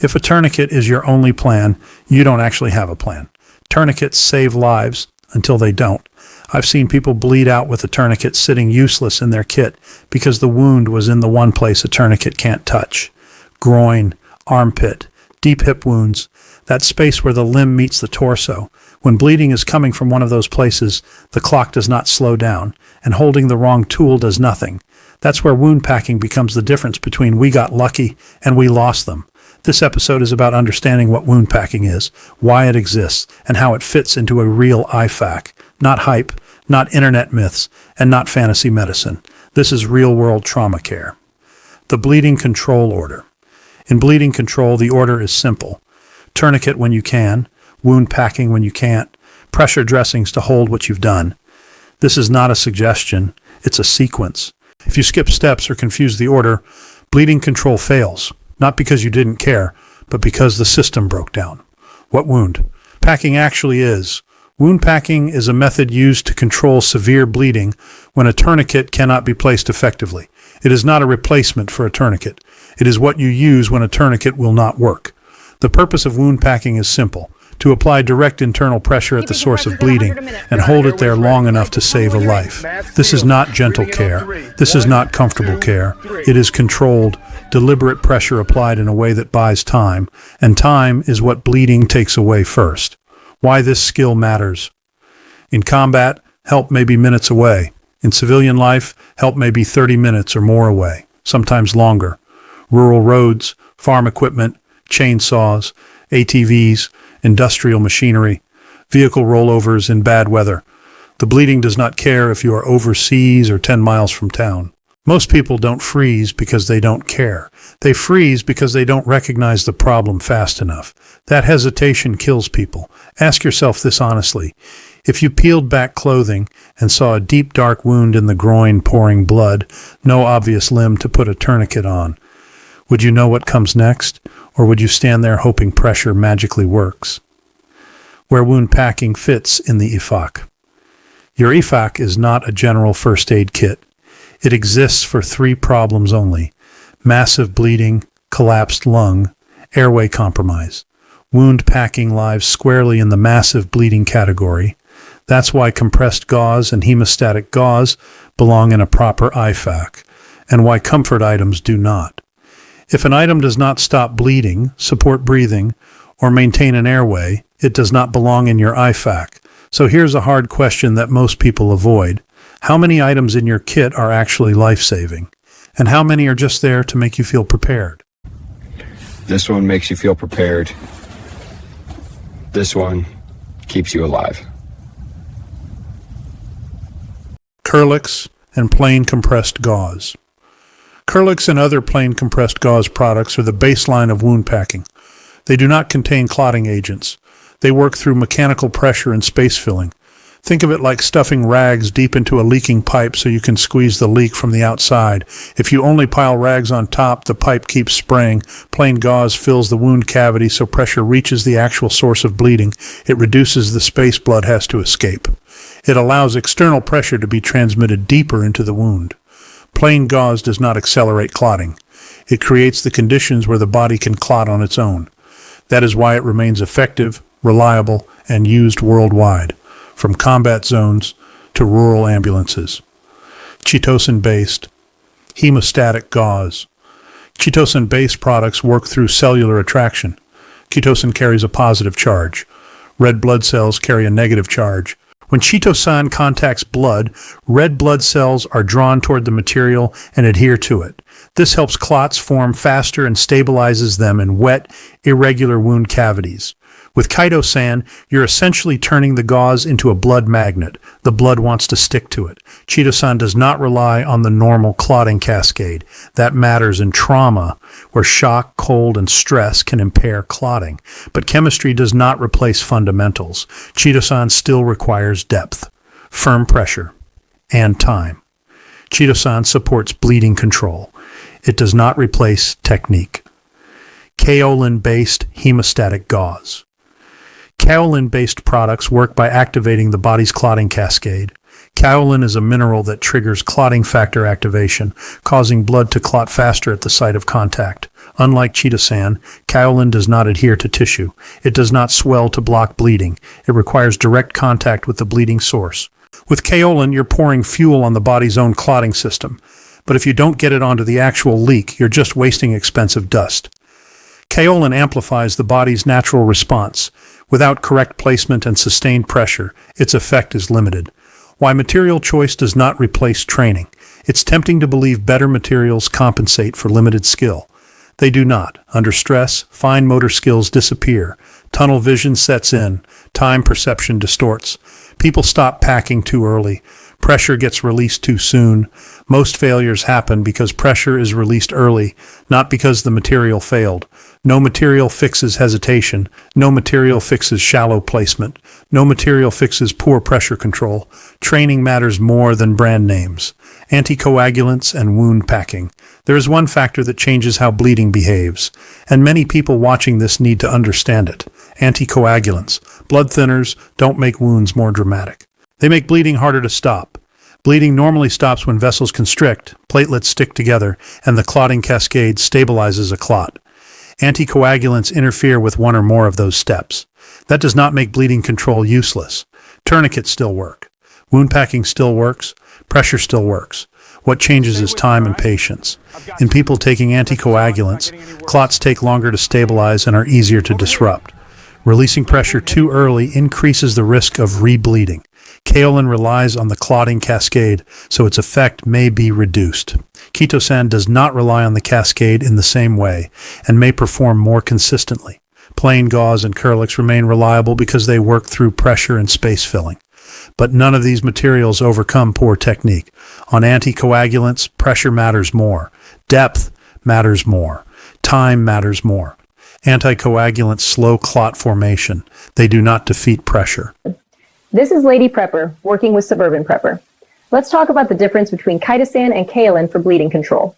If a tourniquet is your only plan, you don't actually have a plan. Tourniquets save lives until they don't. I've seen people bleed out with a tourniquet sitting useless in their kit because the wound was in the one place a tourniquet can't touch. Groin, armpit, deep hip wounds, that space where the limb meets the torso. When bleeding is coming from one of those places, the clock does not slow down, and holding the wrong tool does nothing. That's where wound packing becomes the difference between we got lucky and we lost them. This episode is about understanding what wound packing is, why it exists, and how it fits into a real IFAC. Not hype, not internet myths, and not fantasy medicine. This is real-world trauma care. The bleeding control order. In bleeding control, the order is simple. Tourniquet when you can, wound packing when you can't, pressure dressings to hold what you've done. This is not a suggestion, it's a sequence. If you skip steps or confuse the order, bleeding control fails, not because you didn't care, but because the system broke down. What wound packing actually is. Wound packing is a method used to control severe bleeding when a tourniquet cannot be placed effectively. It is not a replacement for a tourniquet. It is what you use when a tourniquet will not work. The purpose of wound packing is simple: to apply direct internal pressure at the source of bleeding and hold it there long enough to save a life. This is not gentle care. This is not comfortable care. It is controlled, deliberate pressure applied in a way that buys time, and time is what bleeding takes away first. Why this skill matters. In combat, help may be minutes away. In civilian life, help may be 30 minutes or more away, sometimes longer. Rural roads, farm equipment, chainsaws, ATVs, industrial machinery, vehicle rollovers in bad weather. The bleeding does not care if you are overseas or 10 miles from town. Most people don't freeze because they don't care. They freeze because they don't recognize the problem fast enough. That hesitation kills people. Ask yourself this honestly. If you peeled back clothing and saw a deep dark wound in the groin pouring blood, no obvious limb to put a tourniquet on, would you know what comes next? Or would you stand there hoping pressure magically works? Where wound packing fits in the IFAC. Your IFAC is not a general first aid kit. It exists for 3 problems only: massive bleeding, collapsed lung, airway compromise. Wound packing lies squarely in the massive bleeding category. That's why compressed gauze and hemostatic gauze belong in a proper IFAC, and why comfort items do not. If an item does not stop bleeding, support breathing, or maintain an airway, it does not belong in your IFAC. So here's a hard question that most people avoid. How many items in your kit are actually life-saving? And how many are just there to make you feel prepared? This one makes you feel prepared. This one keeps you alive. Celox and plain compressed gauze. Celox and other plain compressed gauze products are the baseline of wound packing. They do not contain clotting agents. They work through mechanical pressure and space filling. Think of it like stuffing rags deep into a leaking pipe so you can squeeze the leak from the outside. If you only pile rags on top, the pipe keeps spraying. Plain gauze fills the wound cavity so pressure reaches the actual source of bleeding. It reduces the space blood has to escape. It allows external pressure to be transmitted deeper into the wound. Plain gauze does not accelerate clotting. It creates the conditions where the body can clot on its own. That is why it remains effective, reliable, and used worldwide, from combat zones to rural ambulances. Chitosan-based, hemostatic gauze. Chitosan-based products work through cellular attraction. Chitosan carries a positive charge. Red blood cells carry a negative charge. When chitosan contacts blood, red blood cells are drawn toward the material and adhere to it. This helps clots form faster and stabilizes them in wet, irregular wound cavities. With chitosan, you're essentially turning the gauze into a blood magnet. The blood wants to stick to it. Chitosan does not rely on the normal clotting cascade. That matters in trauma, where shock, cold, and stress can impair clotting. But chemistry does not replace fundamentals. Chitosan still requires depth, firm pressure, and time. Chitosan supports bleeding control. It does not replace technique. Kaolin-based hemostatic gauze. Kaolin-based products work by activating the body's clotting cascade. Kaolin is a mineral that triggers clotting factor activation, causing blood to clot faster at the site of contact. Unlike chitosan, kaolin does not adhere to tissue. It does not swell to block bleeding. It requires direct contact with the bleeding source. With kaolin, you're pouring fuel on the body's own clotting system. But if you don't get it onto the actual leak, you're just wasting expensive dust. Kaolin amplifies the body's natural response. Without correct placement and sustained pressure, its effect is limited. Why material choice does not replace training. It's tempting to believe better materials compensate for limited skill. They do not. Under stress, fine motor skills disappear. Tunnel vision sets in. Time perception distorts. People stop packing too early. Pressure gets released too soon. Most failures happen because pressure is released early, not because the material failed. No material fixes hesitation. No material fixes shallow placement. No material fixes poor pressure control. Training matters more than brand names. Anticoagulants and wound packing. There is one factor that changes how bleeding behaves, and many people watching this need to understand it. Anticoagulants. Blood thinners don't make wounds more dramatic. They make bleeding harder to stop. Bleeding normally stops when vessels constrict, platelets stick together, and the clotting cascade stabilizes a clot. Anticoagulants interfere with one or more of those steps. That does not make bleeding control useless. Tourniquets still work. Wound packing still works. Pressure still works. What changes is time and patience. In people taking anticoagulants, clots take longer to stabilize and are easier to disrupt. Releasing pressure too early increases the risk of rebleeding. Kaolin relies on the clotting cascade, so its effect may be reduced. Chitosan does not rely on the cascade in the same way, and may perform more consistently. Plain gauze and Celox remain reliable because they work through pressure and space filling. But none of these materials overcome poor technique. On anticoagulants, pressure matters more. Depth matters more. Time matters more. Anticoagulants slow clot formation. They do not defeat pressure. This is Lady Prepper, working with Suburban Prepper. Let's talk about the difference between chitosan and kaolin for bleeding control.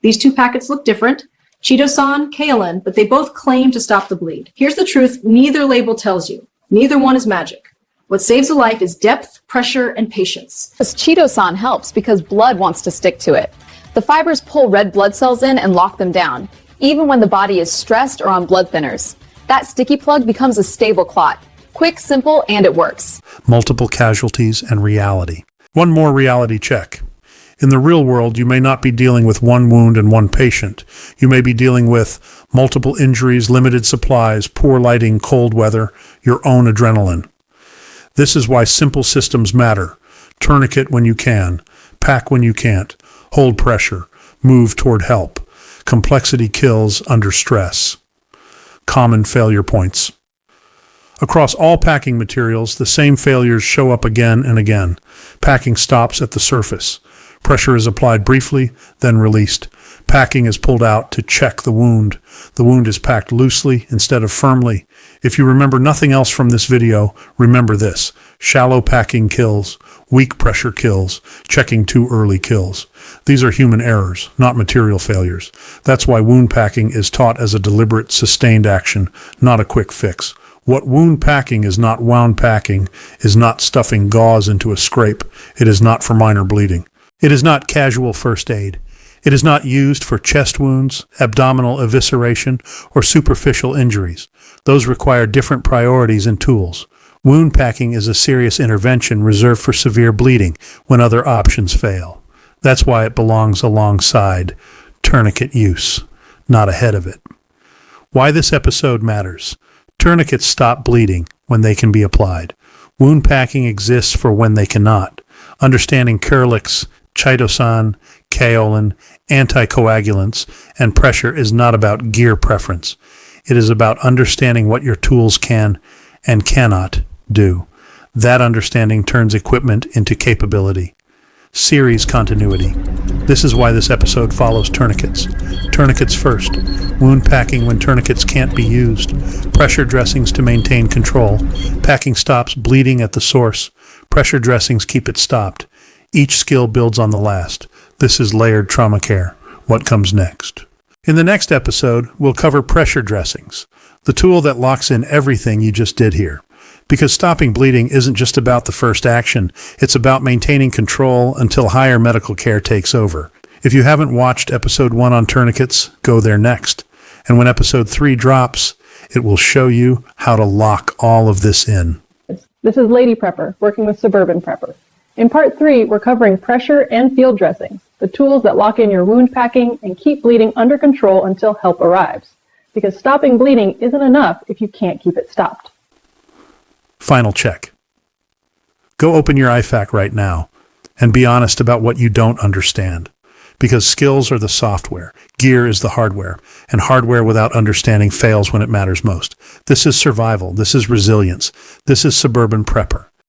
These two packets look different, chitosan, kaolin, but they both claim to stop the bleed. Here's the truth neither label tells you. Neither one is magic. What saves a life is depth, pressure, and patience. This chitosan helps because blood wants to stick to it. The fibers pull red blood cells in and lock them down, even when the body is stressed or on blood thinners. That sticky plug becomes a stable clot. Quick, simple, and it works. Multiple casualties and reality. One more reality check. In the real world, you may not be dealing with one wound and one patient. You may be dealing with multiple injuries, limited supplies, poor lighting, cold weather, your own adrenaline. This is why simple systems matter. Tourniquet when you can. Pack when you can't. Hold pressure. Move toward help. Complexity kills under stress. Common failure points. Across all packing materials, the same failures show up again and again. Packing stops at the surface. Pressure is applied briefly, then released. Packing is pulled out to check the wound. The wound is packed loosely instead of firmly. If you remember nothing else from this video, remember this. Shallow packing kills. Weak pressure kills. Checking too early kills. These are human errors, not material failures. That's why wound packing is taught as a deliberate, sustained action, not a quick fix. What wound packing is not wound packing is not stuffing gauze into a scrape. It is not for minor bleeding. It is not casual first aid. It is not used for chest wounds, abdominal evisceration, or superficial injuries. Those require different priorities and tools. Wound packing is a serious intervention reserved for severe bleeding when other options fail. That's why it belongs alongside tourniquet use, not ahead of it. Why this episode matters. Tourniquets stop bleeding when they can be applied. Wound packing exists for when they cannot. Understanding Celox, chitosan, kaolin, anticoagulants, and pressure is not about gear preference. It is about understanding what your tools can and cannot do. That understanding turns equipment into capability. Series continuity. This is why this episode follows tourniquets. Tourniquets first. Wound packing when tourniquets can't be used. Pressure dressings to maintain control. Packing stops bleeding at the source. Pressure dressings keep it stopped. Each skill builds on the last. This is layered trauma care. What comes next? In the next episode, we'll cover pressure dressings, the tool that locks in everything you just did here. Because stopping bleeding isn't just about the first action, it's about maintaining control until higher medical care takes over. If you haven't watched episode 1 on tourniquets, go there next. And when episode 3 drops, it will show you how to lock all of this in. This is Lady Prepper, working with Suburban Prepper. In part 3, we're covering pressure and field dressings, the tools that lock in your wound packing and keep bleeding under control until help arrives. Because stopping bleeding isn't enough if you can't keep it stopped. Final check. Go open your IFAC right now and be honest about what you don't understand. Because skills are the software, gear is the hardware, and hardware without understanding fails when it matters most. This is survival. This is resilience. This is Suburban Prepper.